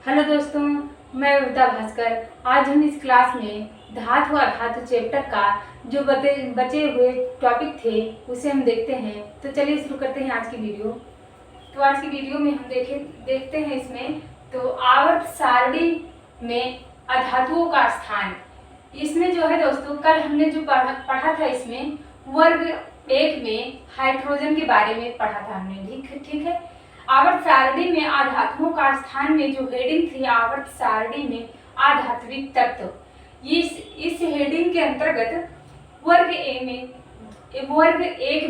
Hello दोस्तों, मैं विद्या भास्कर। आज हम इस क्लास में धातु अधातु चैप्टर का जो बचे हुए टॉपिक थे उसे हम देखते हैं। तो चलिए शुरू करते हैं आज की वीडियो। तो आज की वीडियो में हम देखते हैं इसमें तो आवर्त सारणी में अधातुओं का स्थान। इसमें जो है दोस्तों, कल हमने जो पढ़ा था इसमें वर्ग 1 में हाइड्रोजन के बारे में पढ़ा था हमने। ठीक है। आवर्त सारणी में आधातुओं का स्थान में जो हेडिंग थी आवर्त सारणी में आधात्विक तत्व, इस हेडिंग के अंतर्गत वर्ग 1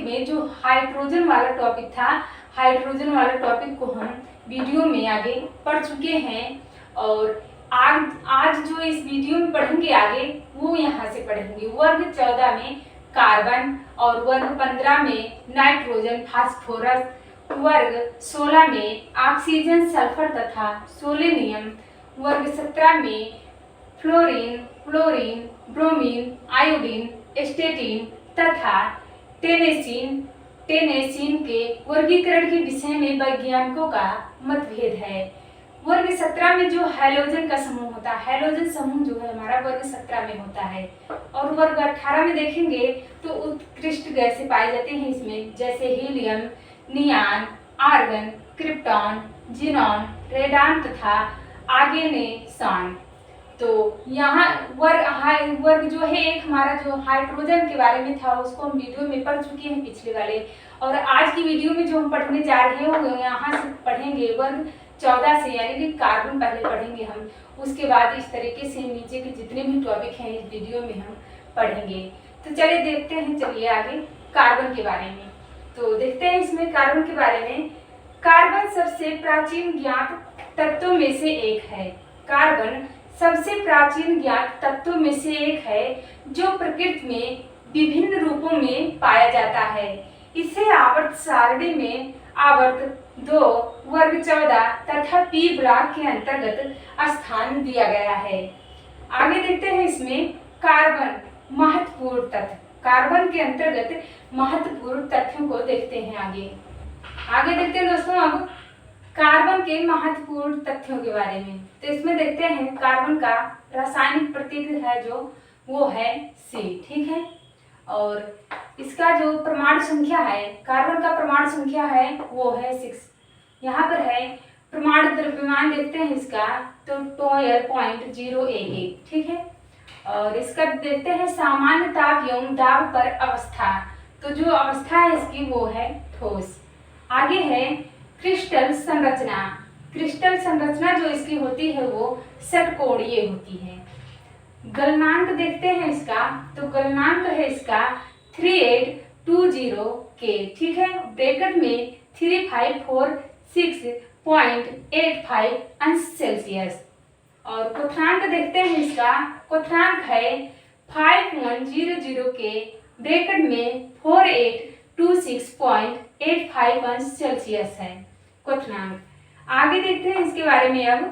में जो हाइड्रोजन वाला टॉपिक था, हाइड्रोजन वाला टॉपिक को हम वीडियो में आगे पढ़ चुके हैं। और आज जो इस वीडियो में पढ़ेंगे आगे वो यहाँ से पढ़ेंगे। वर्ग 14 में कार्बन और वर्ग 15 में नाइट्रोजन फास्फोरस, वर्ग 16 में ऑक्सीजन सल्फर तथा सोलेनियम, वर्ग 17 में fluorine chlorine bromine iodine statin तथा टेनेसिन के वर्गीकरण के विषय में वैज्ञानिकों का मतभेद है। वर्ग 17 में जो हैलोजन का समूह होता है, हैलोजन समूह जो है हमारा वर्ग 17 में होता है। और वर्ग 18 में देखेंगे तो उत्कृष्ट गैसें पाए जाते हैं इसमें, जैसे helium, neon, argon, krypton, xenon, radon तथा आर्गेनेसॉन। तो यहाँ वर्ग जो है एक हमारा जो हाइड्रोजन के बारे में था उसको हम वीडियो में पढ़ चुके हैं पिछले वाले। और आज की वीडियो में जो हम पढ़ने जा रहे हैं यहाँ से पढ़ेंगे वर्ग 14 से, यानी कि कार्बन पहले पढ़ेंगे हम, उसके बाद इस तरीके से नीचे के जितने भी टॉपिक हैं इस वीडियो में हम पढ़ेंगे। तो चलिए देखते हैं, चलिए आगे कार्बन के बारे में। तो देखते हैं इसमें कार्बन के बारे में। कार्बन सबसे प्राचीन ज्ञात तत्वों में से एक है। कार्बन सबसे प्राचीन ज्ञात तत्वों में से एक है जो प्रकृति में विभिन्न रूपों में पाया जाता है। इसे आवर्त सारणी में आवर्त 2 वर्ग 14 तथा पी ब्लॉक के अंतर्गत स्थान दिया गया है। आगे देखते हैं इसमें कार्बन महत्वपूर्ण तत्व। कार्बन के अंतर्गत महत्वपूर्ण तथ्यों को देखते हैं आगे देखते हैं दोस्तों अब कार्बन के महत्वपूर्ण तथ्यों के बारे में। तो इसमें देखते हैं कार्बन का रासायनिक प्रतीक है जो वो है C। ठीक है। और इसका जो परमाणु संख्या है, कार्बन का परमाणु संख्या है वो है 6। यहाँ पर है परमाणु द्रव्यमान देखते हैं इसका तो 12.088। ठीक है। और इसका देखते हैं सामान्य ताप एवं दाब पर अवस्था। तो जो अवस्था है इसकी वो है ठोस। आगे है क्रिस्टल संरचना। क्रिस्टल संरचना जो इसकी होती है वो षटकोणीय होती है। गलनांक देखते हैं इसका तो गलनांक है इसका 3820K। ठीक है। ब्रैकेट में 3546.85 अंश सेल्सियस। और क्वथनांक देखते हैं इसका, क्वथनांक है 5100K, ब्रैकेट में 4826.85 अंश सेल्सियस है क्वथनांक। आगे देखते हैं इसके बारे में अब।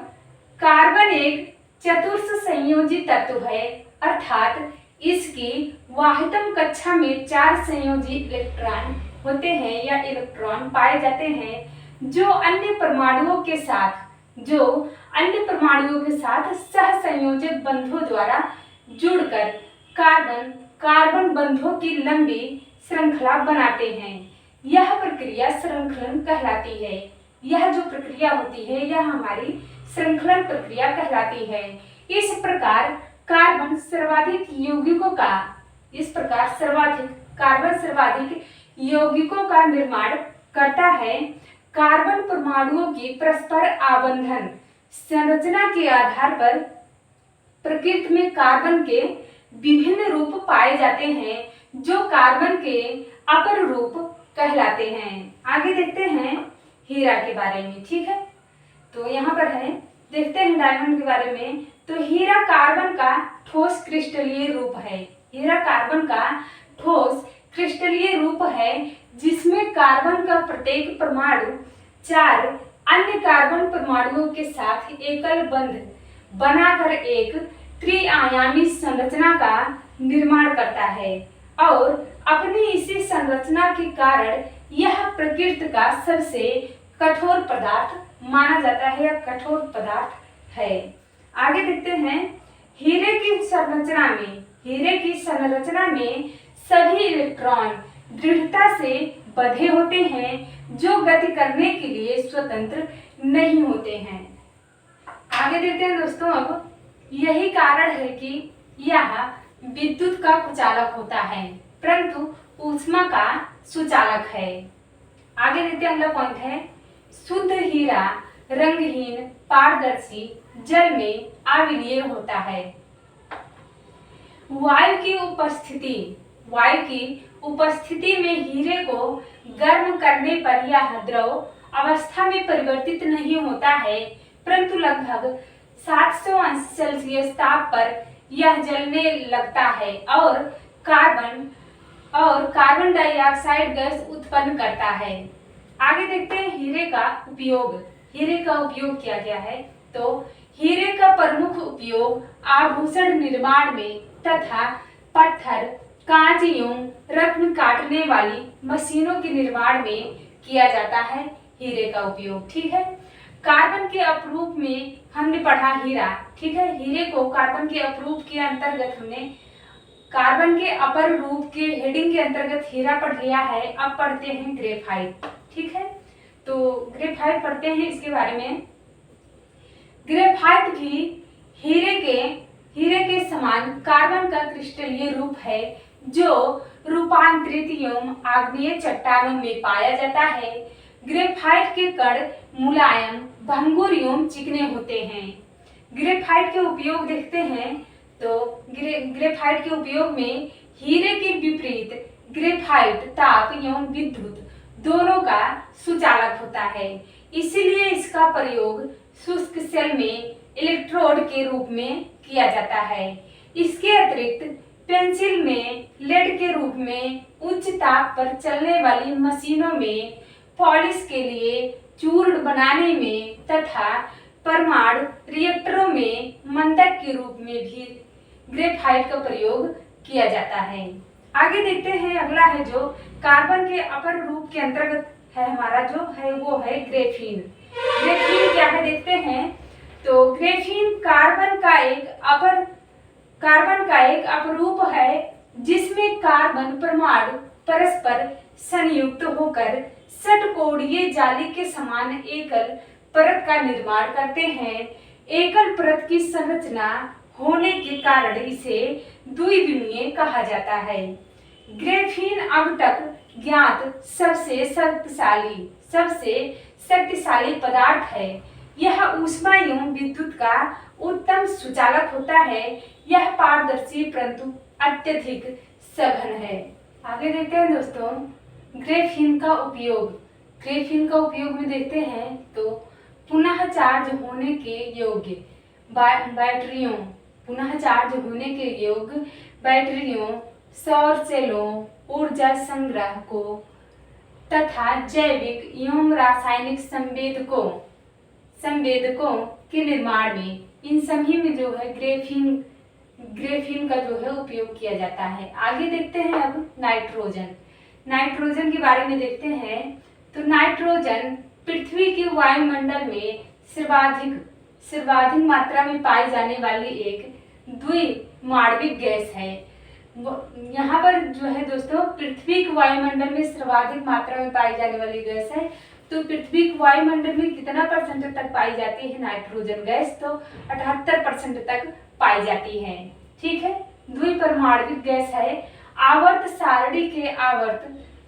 कार्बन एक चतुर्थ संयोजी तत्व है, अर्थात इसकी वाहितम कक्षा में 4 संयोजी इलेक्ट्रॉन होते हैं या इलेक्ट्रॉन पाए जाते हैं जो अन्य परमाणुओं के साथ सहसंयोजक बंधों द्वारा जुड़कर कार्बन बंधों की लंबी श्रृंखला बनाते हैं। यह प्रक्रिया श्रृंखलन कहलाती है। यह जो प्रक्रिया होती है यह हमारी श्रृंखलन प्रक्रिया कहलाती है। इस प्रकार कार्बन सर्वाधिक यौगिकों का निर्माण करता है। कार्बन परमाणुओं की परस्पर आबंधन संरचना के आधार पर प्रकृति में कार्बन के विभिन्न रूप पाए जाते हैं जो कार्बन के अपर रूप कहलाते हैं। आगे देखते हैं हीरा के बारे में। ठीक है। तो यहाँ पर है देखते हैं डायमंड के बारे में। तो हीरा कार्बन का ठोस क्रिस्टलीय रूप है। हीरा कार्बन का ठोस क्रिस्टलीय रूप है जिसमें कार्बन का प्रत्येक परमाणु 4 अन्य कार्बन परमाणुओं के साथ एकल बंध बनाकर एक त्रिआयामी संरचना का निर्माण करता है। और अपनी इसी संरचना के कारण यह प्रकृति का सबसे कठोर पदार्थ माना जाता है या कठोर पदार्थ है। आगे देखते हैं, हीरे की संरचना में सभी इलेक्ट्रॉन दृढ़ता से बंधे होते हैं जो गति करने के लिए स्वतंत्र नहीं होते हैं। आगे देखते हैं दोस्तों, अब यही कारण है कि यह विद्युत का कुचालक होता है परंतु ऊष्मा का सुचालक है। आगे देखते हैं, अगला पॉइंट है, शुद्ध हीरा रंगहीन पारदर्शी जल में अविलीय होता है। वायु की उपस्थिति में हीरे को गर्म करने पर यह द्रव अवस्था में परिवर्तित नहीं होता है परंतु लगभग 700 अंश सेल्सियस ताप पर यह जलने लगता है और कार्बन डाइऑक्साइड गैस उत्पन्न करता है। आगे देखते हैं, हीरे का उपयोग किया गया है। तो हीरे का प्रमुख उपयोग आभूषण निर्माण में तथा पत्थर, कांच एवं रत्न काटने वाली मशीनों के निर्माण में किया जाता है। हीरे का उपयोग, ठीक है। कार्बन के अपरूप में हमने पढ़ा हीरा, ठीक है। हीरे को कार्बन के अपरूप के अंतर्गत हमने कार्बन के अपर रूप के हेडिंग के अंतर्गत हीरा पढ़ लिया है। अब पढ़ते हैं ग्रेफाइट, ठीक है। तो ग्रेफाइट पढ़ते हैं इसके बारे में। ग्रेफाइट भी हीरे के समान कार्बन का क्रिस्टलीय रूप है जो रूपांतरित एवं आग्नेय चट्टानों में पाया जाता है। ग्रेफाइट के कण मुलायम, भंगुर एवं चिकने होते हैं। ग्रेफाइट के उपयोग देखते हैं, तो ग्रेफाइट के उपयोग में हीरे के विपरीत ग्रेफाइट ताप एवं विद्युत दोनों का सुचालक होता है, इसलिए इसका प्रयोग शुष्क सेल में इलेक्ट्रोड के रूप में किया जाता है। इसके अतिरिक्त पेंसिल में लेड के रूप में उच्च ताप पर चलने वाली मशीनों में पॉलिश के लिए चूर्ण बनाने में तथा परमाणु रिएक्टरों में मंदक के रूप में भी ग्रेफाइट का प्रयोग किया जाता है। आगे देखते हैं, अगला है जो कार्बन के अपर रूप के अंतर्गत है हमारा जो है वो है ग्रेफीन। ग्रेफीन क्या है देखते हैं, तो ग्रेफीन कार्बन का एक अपरूप है जिसमें कार्बन परमाणु परस्पर संयुक्त होकर षटकोणीय जाली के समान एकल परत का निर्माण करते हैं। एकल परत की संरचना होने के कारण इसे द्विविमीय कहा जाता है। ग्रेफीन अब तक ज्ञात सबसे शक्तिशाली पदार्थ है। यह ऊष्मा एवं विद्युत का उत्तम सुचालक होता है। यह पारदर्शी परंतु अत्यधिक सघन है। आगे देखते हैं दोस्तों, ग्रेफीन का उपयोग में देखते हैं, तो पुनः चार्ज होने के योग्य बैटरियों, सौर सेलों, ऊर्जा संग्राहकों तथा जैविक एवं रासायनिक संवेदकों के निर्माण में इन सभी में जो है ग्रेफीन का जो है उपयोग किया जाता है। आगे देखते हैं अब नाइट्रोजन के बारे में देखते हैं, तो नाइट्रोजन पृथ्वी के वायुमंडल में सर्वाधिक मात्रा में पाई जाने वाली एक द्विमाणविक गैस है। यहाँ पर जो है दोस्तों, पृथ्वी के वायुमंडल में सर्वाधिक मात्रा में पाई जाने वाली गैस है। तो पृथ्वी के वायुमंडल में कितना परसेंट तक पाई जाती है नाइट्रोजन गैस, तो 78% तक पाई जाती है, ठीक है। द्विपरमाणविक गैस है। आवर्त सारणी के आवर्त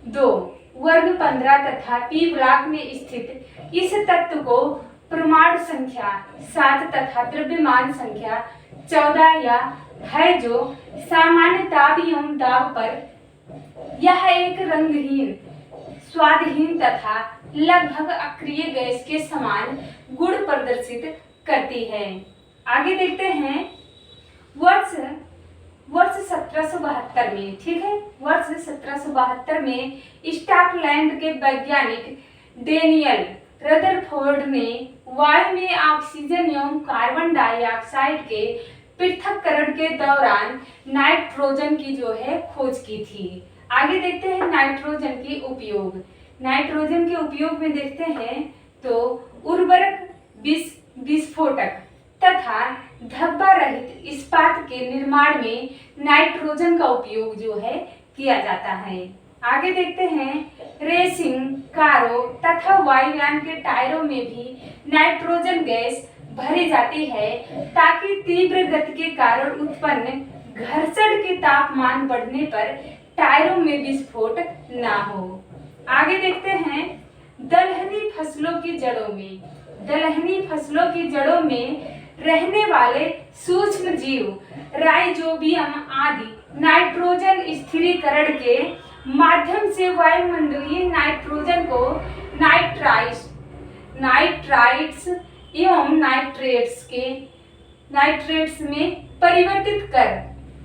2 वर्ग 15 तथा पी ब्लॉक में स्थित इस तत्व को परमाणु संख्या 7 तथा द्रव्यमान संख्या 14 या है जो सामान्य ताप एवं दाब पर यह एक रंगहीन, स्वादहीन तथा लगभग अक्रिय गैस के समान गुण प्रदर्शित करती है। आगे देखते हैं, वर्ष 1772 में, ठीक है, वर्ष 1772 में स्कॉटलैंड के वैज्ञानिक डेनियल रदरफोर्ड ने वायु में ऑक्सीजन एवं कार्बन डाइऑक्साइड के पृथक्करण के दौरान नाइट्रोजन की जो है खोज की थी। आगे देखते हैं नाइट्रोजन के उपयोग में देखते हैं, तो उर्वरक, विस्फोटक के निर्माण में नाइट्रोजन का उपयोग जो है किया जाता है। आगे देखते हैं, रेसिंग कारों तथा वायुयान के टायरों में भी नाइट्रोजन गैस भरी जाती है ताकि तीव्र गति के कारण उत्पन्न घर्षण के तापमान बढ़ने पर टायरों में विस्फोट ना हो। आगे देखते हैं, दलहनी फसलों की जड़ों में, दलहनी फसलों की जड़ों में रहने वाले सूक्ष्म जीव राइजोबियम आदि नाइट्रोजन स्थिरीकरण के माध्यम से वायुमंडलीय नाइट्रोजन को नाइट्राइट्स एवं नाइट्रेट्स में परिवर्तित कर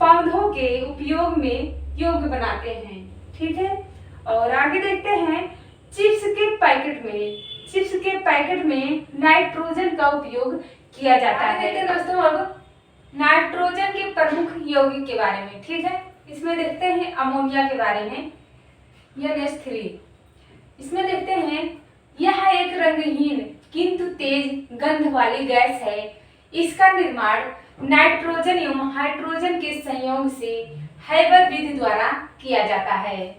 पौधों के उपयोग में योग्य बनाते हैं। ठीक है, और आगे देखते हैं, चिप्स के पैकेट में नाइट्रोजन का उपयोग किया जाता है। देखते हैं दोस्तों अब नाइट्रोजन के प्रमुख यौगिक के बारे में। ठीक है, इसमें देखते हैं अमोनिया के बारे में, NH3। इसमें देखते हैं, यह एक रंगहीन किंतु तेज गंध वाली गैस है। इसका निर्माण नाइट्रोजन एवं हाइड्रोजन के संयोग से हैबर विधि द्वारा किया जाता है।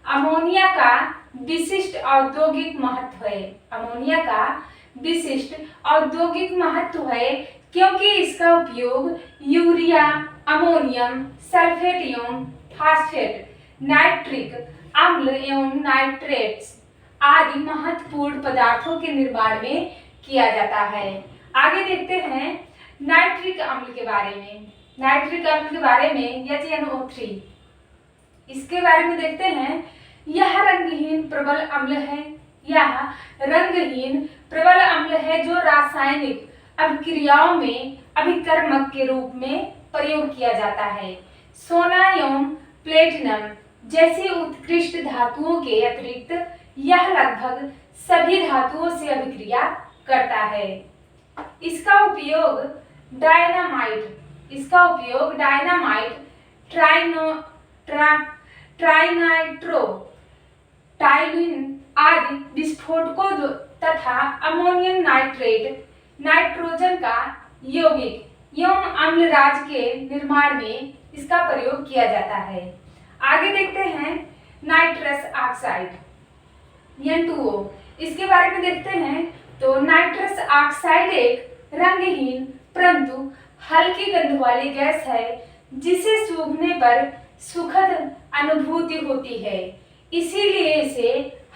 अमोनिया का विशिष्ट औद्योगिक महत्व है। अमोनिया का विशिष्ट औद्योगिक महत्व है क्योंकि इसका उपयोग यूरिया, अमोनियम सल्फेट एवं फास्फेट, नाइट्रिक अम्ल एवं नाइट्रेट्स आदि महत्वपूर्ण पदार्थों के निर्माण में किया जाता है। आगे देखते हैं नाइट्रिक अम्ल के बारे में। नाइट्रिक अम्ल के बारे में HNO3, इसके बारे में देखते हैं, यह रंगहीन प्रबल अम्ल है। यह रंगहीन प्रबल अम्ल है जो रासायनिक अभिक्रियाओं में अभिकर्मक के रूप में प्रयोग किया जाता है। सोना एवं प्लेटिनम जैसी उत्कृष्ट धातुओं के अतिरिक्त यह लगभग सभी धातुओं से अभिक्रिया करता है। इसका उपयोग डायनामाइट, ट्राइनाइट्रो, टाइलिन आदि विस्फोटकों तथा अमोनियम नाइट्रेट, नाइट्रोजन का यौगिक एवं अम्लराज के निर्माण में इसका प्रयोग किया जाता है। आगे देखते हैं नाइट्रस ऑक्साइड N2O, इसके बारे में देखते हैं। तो नाइट्रस ऑक्साइड एक रंगहीन परंतु हल्की गंध वाली गैस है जिसे सूंघने पर सुखद अनुभूति होती है, इसीलिए इसे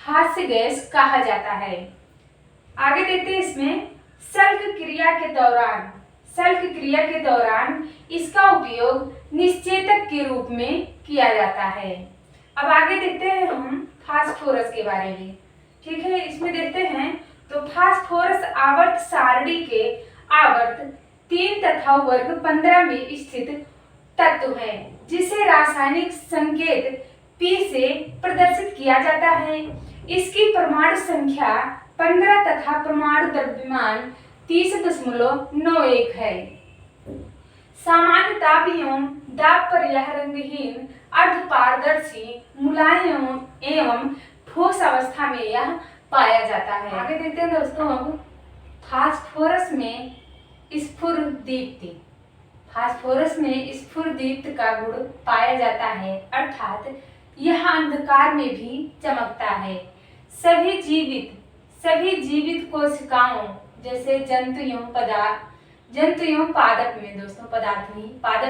हास्य गैस कहा जाता है। आगे देखते हैं, इसमें सल्क क्रिया के दौरान इसका उपयोग निश्चेतक के रूप में किया जाता है। अब आगे देखते हैं हम फास्फोरस के बारे में। ठीक है, इसमें देखते हैं, तो फास्फोरस आवर्त सारणी के आवर्त 3 तथा वर्ग 15 में स्थित तत्व है जिसे रासायनिक संकेत P से प्रदर्शित किया जाता है। इसकी परमाणु संख्या 15 तथा परमाणु द्रव्यमान 30.91 है। सामान्य ताप एवं दाब पर यह रंगहीन अर्धपारदर्शी मुलायम एवं ठोस अवस्था में यह पाया जाता है। आगे देखते हैं दोस्तों, अब फास्फोरस में स्फुरदीप्त का गुण पाया जाता है, अर्थात यह अंधकार में भी चमकता है। सभी जीवित कोशिकाओं जैसे जंतु एवं पादप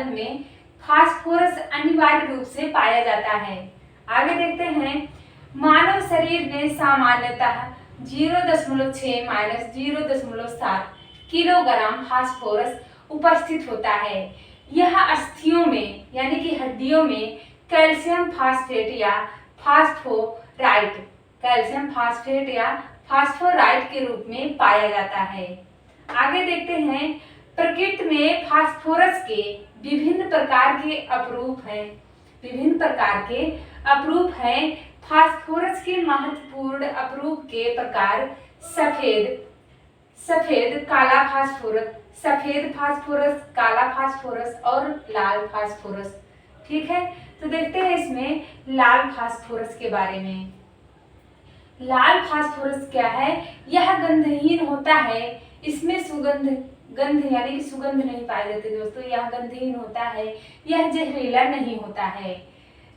में फास्फोरस अनिवार्य रूप से पाया जाता है। आगे देखते हैं, मानव शरीर में सामान्यतः 0.6 - 0.7 किलोग्राम फास्फोरस उपस्थित होता है। यह अस्थियों में यानी कि हड्डियों में कैल्शियम फास्फेट या फास्फोराइट के रूप में पाया जाता है। आगे देखते हैं, प्रकृति में फास्फोरस के विभिन्न प्रकार के अपरूप हैं। फास्फोरस के महत्वपूर्ण अपरूप के प्रकार सफेद फास्फोरस, काला फास्फोरस और लाल फास्फोरस। ठीक है, तो देखते हैं इसमें लाल फास्फोरस के बारे में। लाल फास्फोरस क्या है? यह गंधहीन होता है। इसमें सुगंध गंध यानी कि सुगंध नहीं पाए जाते दोस्तों, यह गंधहीन होता है, यह जहरीला नहीं होता है।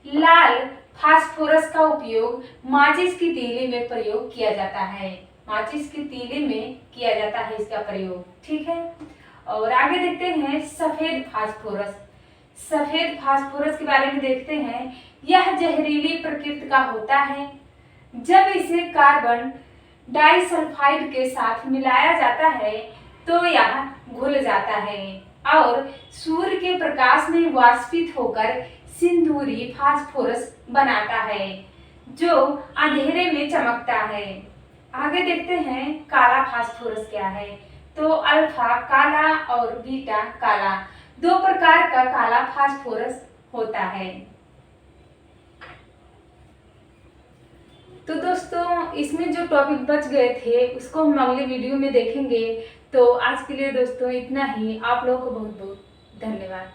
लाल फास्फोरस का उपयोग माचिस की तीली में प्रयोग किया जाता है, माचिस की तीली में किया जाता है इसका प्रयोग, ठीक है। और आगे देखते हैं सफेद फास्फोरस। सफेद फास्फोरस के बारे में देखते हैं। यह जहरीली प्रकृति का होता है। जब इसे कार्बन डाइसल्फाइड के साथ मिलाया जाता है तो यह घुल जाता है और सूर्य के प्रकाश में वाष्पित होकर सिंदूरी फास्फोरस बनाता है जो अंधेरे में चमकता है। आगे देखते हैं काला फास्फोरस क्या है। तो अल्फा काला और बीटा काला, दो प्रकार का काला फास्फोरस होता है। तो दोस्तों इसमें जो टॉपिक बच गए थे उसको हम अगले वीडियो में देखेंगे। तो आज के लिए दोस्तों इतना ही। आप लोगों को बहुत बहुत धन्यवाद।